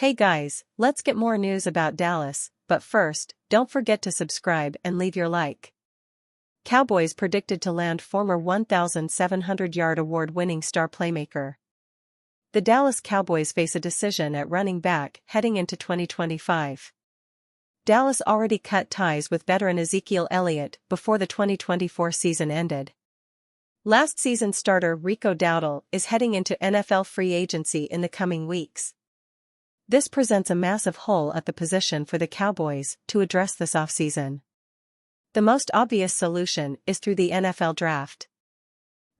Hey guys, let's get more news about Dallas, but first, don't forget to subscribe and leave your like. Cowboys predicted to land former 1,700-yard award-winning star playmaker. The Dallas Cowboys face a decision at running back heading into 2025. Dallas already cut ties with veteran Ezekiel Elliott before the 2024 season ended. Last season starter Rico Dowdle is heading into NFL free agency in the coming weeks. This presents a massive hole at the position for the Cowboys to address this offseason. The most obvious solution is through the NFL draft.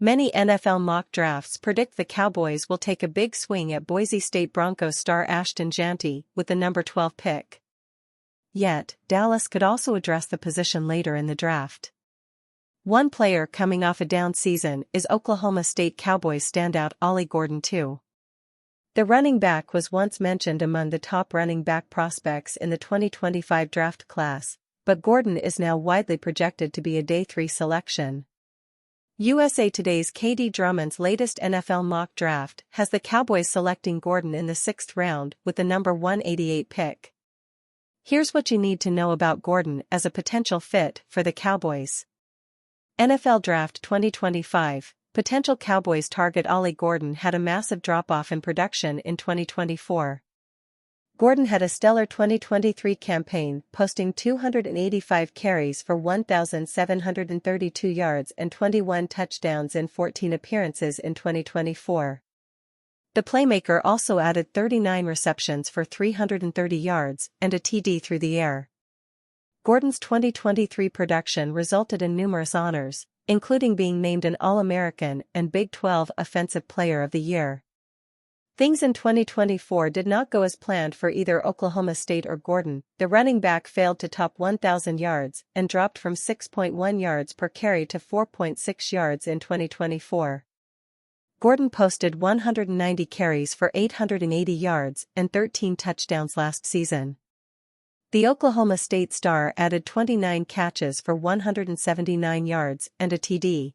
Many NFL mock drafts predict the Cowboys will take a big swing at Boise State Broncos star Ashton Jeanty with the number 12 pick. Yet, Dallas could also address the position later in the draft. One player coming off a down season is Oklahoma State Cowboys standout Ollie Gordon too. The running back was once mentioned among the top running back prospects in the 2025 draft class, but Gordon is now widely projected to be a Day 3 selection. USA Today's KD Drummond's latest NFL mock draft has the Cowboys selecting Gordon in the 6th round with the number 188 pick. Here's what you need to know about Gordon as a potential fit for the Cowboys. NFL Draft 2025, potential Cowboys target Ollie Gordon had a massive drop-off in production in 2024. Gordon had a stellar 2023 campaign, posting 285 carries for 1,732 yards and 21 touchdowns in 14 appearances in 2024. The playmaker also added 39 receptions for 330 yards and a TD through the air. Gordon's 2023 production resulted in numerous honors, including being named an All-American and Big 12 Offensive Player of the Year. Things in 2024 did not go as planned for either Oklahoma State or Gordon. The running back failed to top 1,000 yards and dropped from 6.1 yards per carry to 4.6 yards in 2024. Gordon posted 190 carries for 880 yards and 13 touchdowns last season. The Oklahoma State star added 29 catches for 179 yards and a TD.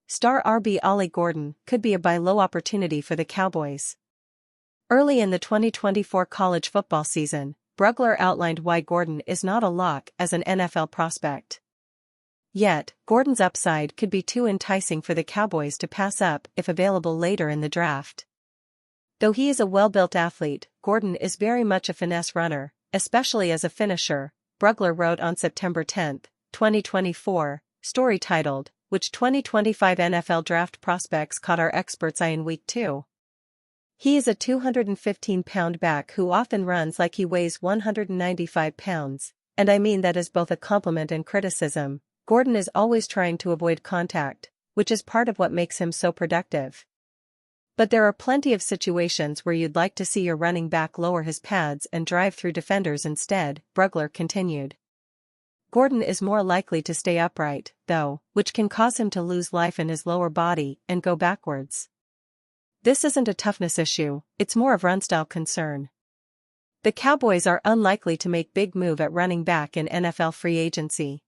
Star RB Ollie Gordon could be a buy low opportunity for the Cowboys. Early in the 2024 college football season, Brugler outlined why Gordon is not a lock as an NFL prospect. Yet, Gordon's upside could be too enticing for the Cowboys to pass up if available later in the draft. Though he is a well-built athlete, Gordon is very much a finesse runner, especially as a finisher, Brugler wrote on September 10, 2024, story titled, "Which 2025 NFL Draft Prospects Caught Our Experts' Eye in Week 2?" He is a 215-pound back who often runs like he weighs 195 pounds, and I mean that as both a compliment and criticism. Gordon is always trying to avoid contact, which is part of what makes him so productive. But there are plenty of situations where you'd like to see your running back lower his pads and drive through defenders instead, Brugler continued. Gordon is more likely to stay upright, though, which can cause him to lose life in his lower body and go backwards. This isn't a toughness issue, it's more of run-style concern. The Cowboys are unlikely to make big move at running back in NFL free agency.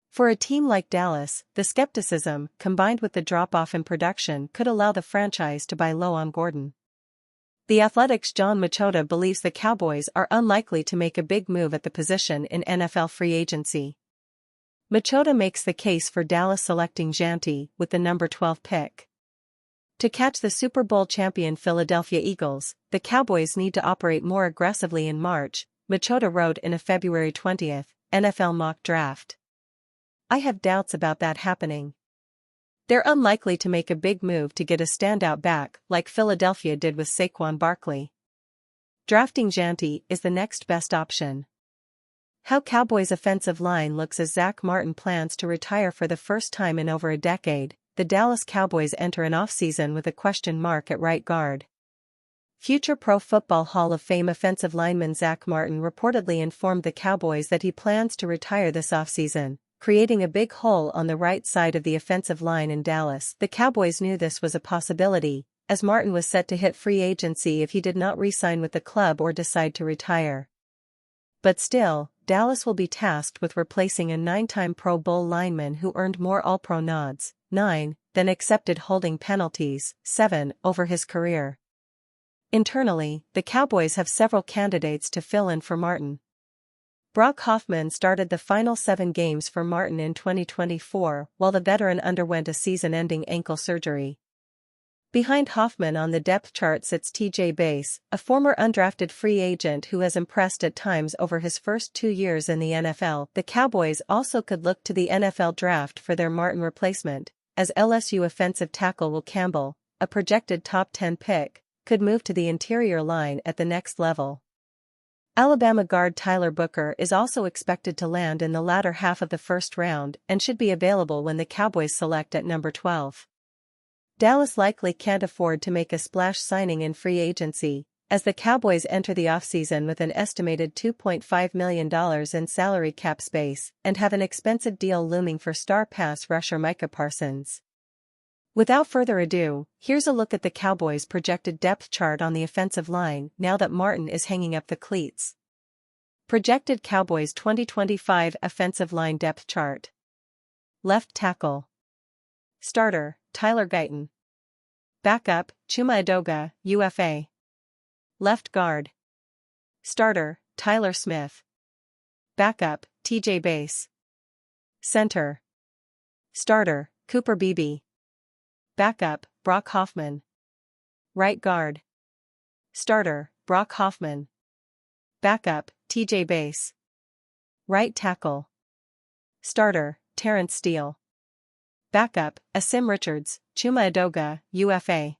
For a team like Dallas, the skepticism, combined with the drop-off in production, could allow the franchise to buy low on Gordon. The Athletic's John Machota believes the Cowboys are unlikely to make a big move at the position in NFL free agency. Machota makes the case for Dallas selecting Jeanty with the number 12 pick. To catch the Super Bowl champion Philadelphia Eagles, the Cowboys need to operate more aggressively in March, Machota wrote in a February 20 NFL mock draft. I have doubts about that happening. They're unlikely to make a big move to get a standout back like Philadelphia did with Saquon Barkley. Drafting Jeanty is the next best option. How Cowboys' offensive line looks as Zach Martin plans to retire for the first time in over a decade. The Dallas Cowboys enter an offseason with a question mark at right guard. Future Pro Football Hall of Fame offensive lineman Zach Martin reportedly informed the Cowboys that he plans to retire this offseason, creating a big hole on the right side of the offensive line in Dallas. The Cowboys knew this was a possibility, as Martin was set to hit free agency if he did not re-sign with the club or decide to retire. But still, Dallas will be tasked with replacing a 9-time Pro Bowl lineman who earned more All-Pro nods, 9, than accepted holding penalties, 7, over his career. Internally, the Cowboys have several candidates to fill in for Martin. Brock Hoffman started the final 7 games for Martin in 2024 while the veteran underwent a season-ending ankle surgery. Behind Hoffman on the depth chart sits TJ Bass, a former undrafted free agent who has impressed at times over his first 2 years in the NFL. The Cowboys also could look to the NFL draft for their Martin replacement, as LSU offensive tackle Will Campbell, a projected top 10 pick, could move to the interior line at the next level. Alabama guard Tyler Booker is also expected to land in the latter half of the first round and should be available when the Cowboys select at number 12. Dallas likely can't afford to make a splash signing in free agency, as the Cowboys enter the offseason with an estimated $2.5 million in salary cap space and have an expensive deal looming for star pass rusher Micah Parsons. Without further ado, here's a look at the Cowboys' projected depth chart on the offensive line now that Martin is hanging up the cleats. Projected Cowboys 2025 offensive line depth chart. Left tackle. Starter, Tyler Guyton. Backup, Chuma Edoga, UFA. Left guard. Starter, Tyler Smith. Backup, TJ Bass. Center. Starter, Cooper Beebe. Backup, Brock Hoffman. Right guard. Starter, Brock Hoffman. Backup, TJ Bass. Right tackle. Starter, Terrence Steele. Backup, Asim Richards, Chuma Edoga, UFA.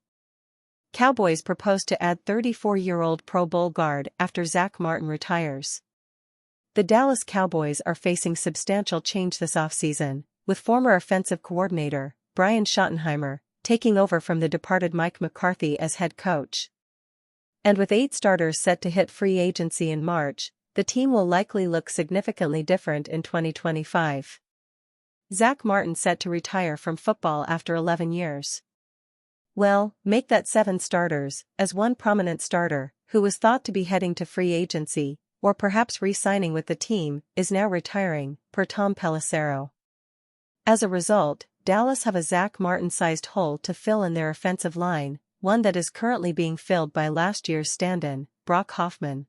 Cowboys propose to add 34-year-old Pro Bowl guard after Zach Martin retires. The Dallas Cowboys are facing substantial change this offseason, with former offensive coordinator, Brian Schottenheimer, taking over from the departed Mike McCarthy as head coach. And with 8 starters set to hit free agency in March, the team will likely look significantly different in 2025. Zach Martin set to retire from football after 11 years. Well, make that 7 starters, as one prominent starter, who was thought to be heading to free agency, or perhaps re-signing with the team, is now retiring, per Tom Pelissero. As a result, Dallas have a Zach Martin-sized hole to fill in their offensive line, one that is currently being filled by last year's stand-in, Brock Hoffman.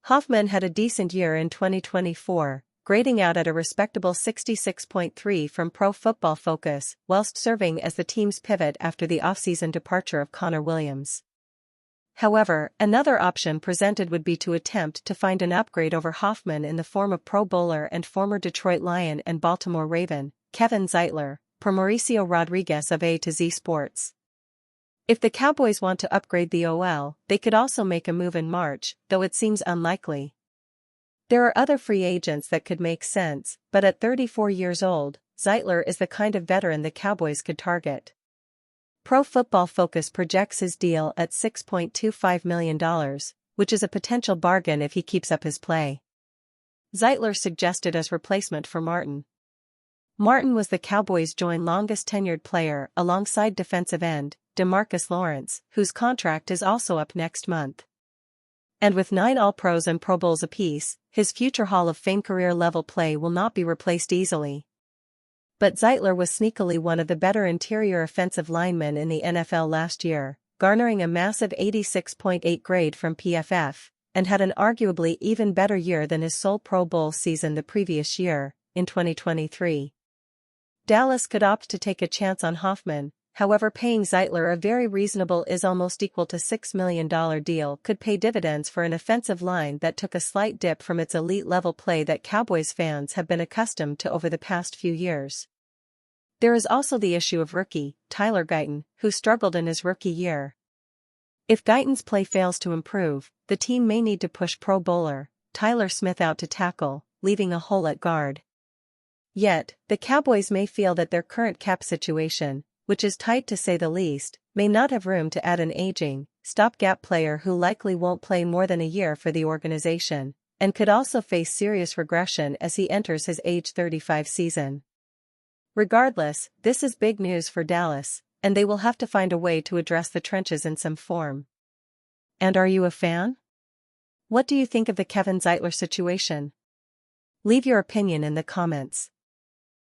Hoffman had a decent year in 2024, grading out at a respectable 66.3 from Pro Football Focus, whilst serving as the team's pivot after the offseason departure of Connor Williams. However, another option presented would be to attempt to find an upgrade over Hoffman in the form of Pro Bowler and former Detroit Lion and Baltimore Raven, Kevin Zeitler, per Mauricio Rodriguez of A to Z Sports. If the Cowboys want to upgrade the OL, they could also make a move in March, though it seems unlikely. There are other free agents that could make sense, but at 34 years old, Zeitler is the kind of veteran the Cowboys could target. Pro Football Focus projects his deal at $6.25 million, which is a potential bargain if he keeps up his play. Zeitler suggested as replacement for Martin. Martin was the Cowboys' joint longest-tenured player alongside defensive end, DeMarcus Lawrence, whose contract is also up next month. And with 9 All-Pros and Pro Bowls apiece, his future Hall of Fame career-level play will not be replaced easily. But Zeitler was sneakily one of the better interior offensive linemen in the NFL last year, garnering a massive 86.8 grade from PFF, and had an arguably even better year than his sole Pro Bowl season the previous year, in 2023. Dallas could opt to take a chance on Hoffman, however paying Zeitler a very reasonable almost equal to $6 million deal could pay dividends for an offensive line that took a slight dip from its elite-level play that Cowboys fans have been accustomed to over the past few years. There is also the issue of rookie, Tyler Guyton, who struggled in his rookie year. If Guyton's play fails to improve, the team may need to push Pro Bowler, Tyler Smith out to tackle, leaving a hole at guard. Yet, the Cowboys may feel that their current cap situation, which is tight to say the least, may not have room to add an aging, stopgap player who likely won't play more than a year for the organization, and could also face serious regression as he enters his age 35 season. Regardless, this is big news for Dallas, and they will have to find a way to address the trenches in some form. And are you a fan? What do you think of the Kevin Zeitler situation? Leave your opinion in the comments.